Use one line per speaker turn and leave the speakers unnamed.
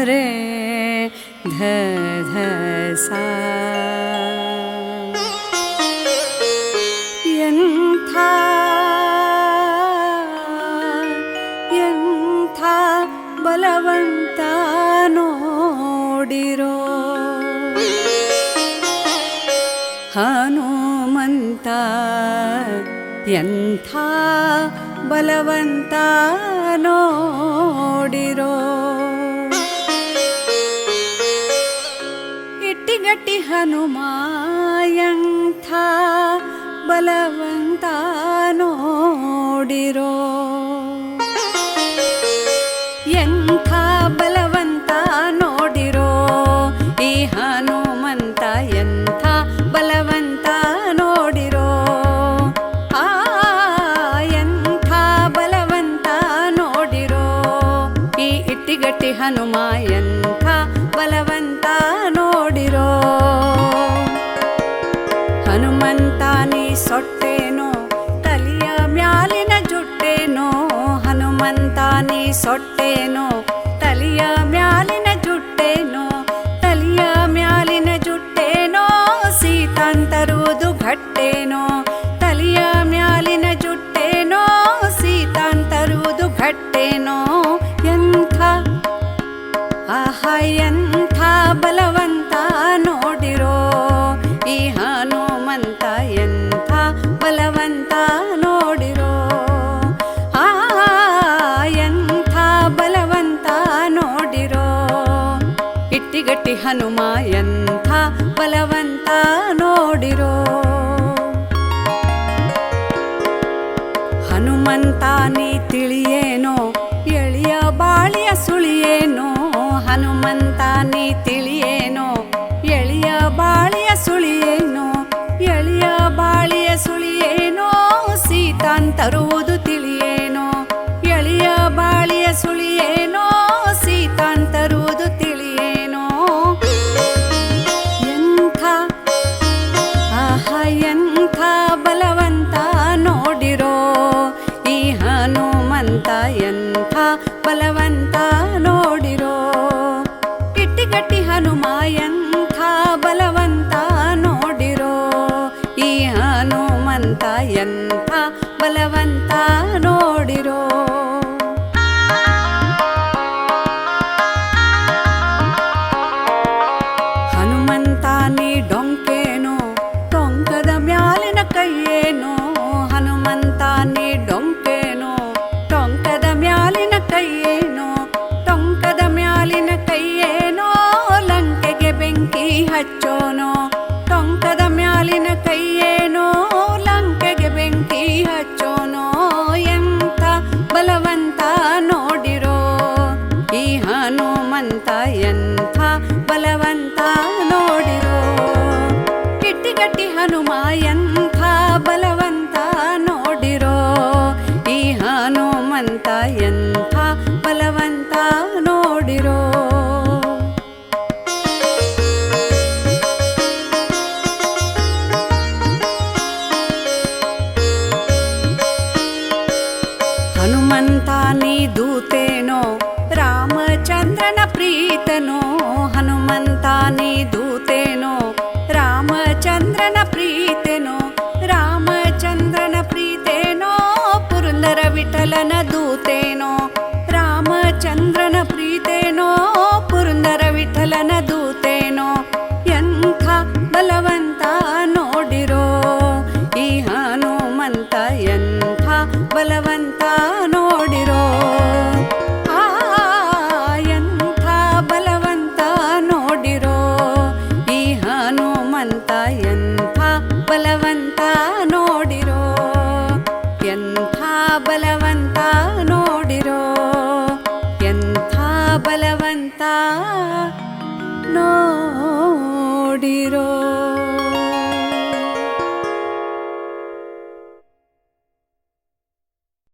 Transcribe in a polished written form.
रे ध ध सा ಎಂಥ ಬಲವಂತ ನೋಡಿರೋ ಹನುಮಂತ ಎಂಥ ಬಲವಂತ ನೋಡಿರೋ ಇಟ್ಟಿಗಟ್ಟಿ ಹನುಮ ಎಂಥ ಬಲವಂತ ನೋಡಿರೋ ಎಂಥ ಬಲವಂತ ನೋಡಿರೋ ಈ ಹನುಮಂತ ಎಂಥ ಬಲವಂತ ನೋಡಿರೋ ಎಂಥ ಬಲವಂತ ನೋಡಿರೋ ಈ ಇಟ್ಟಿಗಟ್ಟಿ ಹನುಮ ಎಂಥ ಬಲವಂತ ನೋಡಿರೋ ಹನುಮಂತ ನೀ ಸೊಟ್ಟೇನೋ ತಲಿಯ ಮ್ಯಾಲಿನ ಜುಟ್ಟೇನೋ ಹನುಮಂತ ನೀ ಸೊಟ್ಟೇನೋ ತಲಿಯ ಮ್ಯಾಲಿನ ಜುಟ್ಟೇನೋ ತಲಿಯ ಮ್ಯಾಲಿನ ಜುಟ್ಟೇನೋ ಸೀತಾಂತರುವುದು ಘಟ್ಟೇನೋ ತಲಿಯ ಮ್ಯಾಲಿನ ಜುಟ್ಟೇನೋ ಸೀತಾಂತರುವುದು ಘಟ್ಟೇನೋ ಎಂಥ ಆಹಾ ಎಂಥ ಬಲವಂತ ನೋಡಿರೋ ಈ ಹನುಮಂತ ಎಂಥ ಬಲವಂತ ನೋಡಿರೋ ಎಂಥ ಬಲವಂತ ನೋಡಿರೋ ಇಟ್ಟಿಗಟ್ಟಿ ಹನುಮ ಎಂಥ ಬಲವಂತ ನೋಡಿರೋ ಹನುಮಂತ ನೀ ತಿಳಿಯೇನೋ ಎಳಿಯ ಬಾಳಿಯ ಸುಳಿಯೇನೋ ಹನುಮಂತ ನೀ ತಿಳಿಯೇನೋ ಎಳಿಯ ಬಾಳಿಯ ಸುಳಿಯೇನೋ ಎಳಿಯ ಬಾಳಿಯ ಸುಳಿಯೇನೋ ಸೀತಾಂತರುವುದು ತಿಳಿಯೇನೋ ಎಳಿಯ ಬಾಳಿಯ ಸುಳಿಯೇನೋ ಸೀತಾಂತರುವುದು ತಿಳಿಯೇನೋ ಎಂಥ ಆಹಾ ಎಂಥ ಬಲವಂತ ನೋಡಿರೋ ಈ ಹನುಮಂತ ಎಂಥ ಬಲವಂತ ನೋಡಿರೋ ಇಟ್ಟಿಗಟ್ಟಿ ಹನುಮ ಎಂಥ ಬಲವಂತ ನೋಡಿರೋ ಈ ಹನುಮಂತ ಎಂಥ ಬಲವಂತ ನೋಡಿರೋ ಹನುಮಂತ ನೀ ಡೊಂಕೇನೋ ಟೊಂಕದ ಮ್ಯಾಲಿನ ಕೈಯೇನೋ ಹನುಮಂತ ನೀ ಡೊಂಕೇನೋ ಟೊಂಕದ ಮ್ಯಾಲಿನ ಕೈಯೇನೋ ಟೊಂಕದ ಮ್ಯಾಲಿನ ಕೈಯೇನೋ ಲಂಕೆಗೆ ಬೆಂಕಿ ಹಚ್ಚೋನೋ ಟೊಂಕದ ಮ್ಯಾಲಿನ ಕೈಯೇನೋ ಲಂಕೆಗೆ ಬೆಂಕಿ ಹಚ್ಚೋನೋ ಎಂಥ ಬಲವಂತ ನೋಡಿರೋ ಈ ಹನುಮಂತ ಎಂಥ ಬಲವಂತ ನೋಡಿರೋ ಇಟ್ಟಿಗಟ್ಟಿ ಹನುಮ ಎಂಥ ಬಲವಂತ ನೋಡಿರೋ ಈ ಹನುಮಂತ ಎಂಥ ಬಲವಂತ ನೋಡಿರೋ ಹನುಮಂತ ನೀ ದೂತೇನೋ ರಾಮಚಂದ್ರನ ಪ್ರೀತನೋ ಹನುಮಂತ ನೀ ದೂತೇನೋ ರಾಮಚಂದ್ರನ ಪ್ರೀತೇನೋ ರಾಮಚಂದ್ರನ ಪ್ರೀತೇನೋ ಪುರಂದರ ವಿಠಲನ ದೂತೇನೋ ರಾಮಚಂದ್ರನ ಪ್ರೀತೇನೋ ಪುರಂದರ ವಿಠಲನ ದೂತೇನೋ ಎಂಥ ಬಲವಂತ ನೋಡಿರೋ ಈ ಹನುಮಂತ ಎಂಥ ಬಲವಂತ ನೋಡಿರೋ ಎಂಥ ಬಲವಂತ ನೋಡಿರೋ ಈ ಹನುಮಂತ ಎಂಥ ಬಲವಂತ ನೋಡಿರೋ ಎಂಥ ಬಲವಂತ ನೋಡಿರೋ ಎಂಥ ಬಲವಂತ ನೋಡಿರೋ